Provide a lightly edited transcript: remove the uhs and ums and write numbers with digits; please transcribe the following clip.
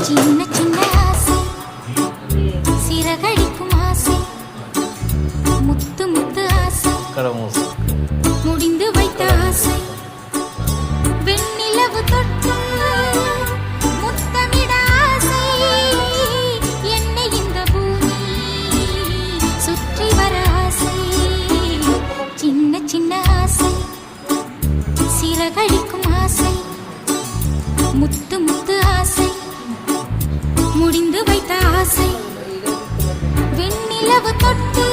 சின்ன சின்ன ஆசை சிறகடிக்கும் ஆசை முத்து முத்து ஆசை முடிந்து வைத்த ஆசை வெண்ணிலவு தொட்டு முத்தமிட ஆசை என்னை இந்த பூமி சுற்றி வர ஆசை சின்ன சின்ன ஆசை சிறகடிக்கும் ஆசை முத்து முத்து ஆசை முடிந்து வைத்த ஆசை வெண்ணிலவு தொட்டு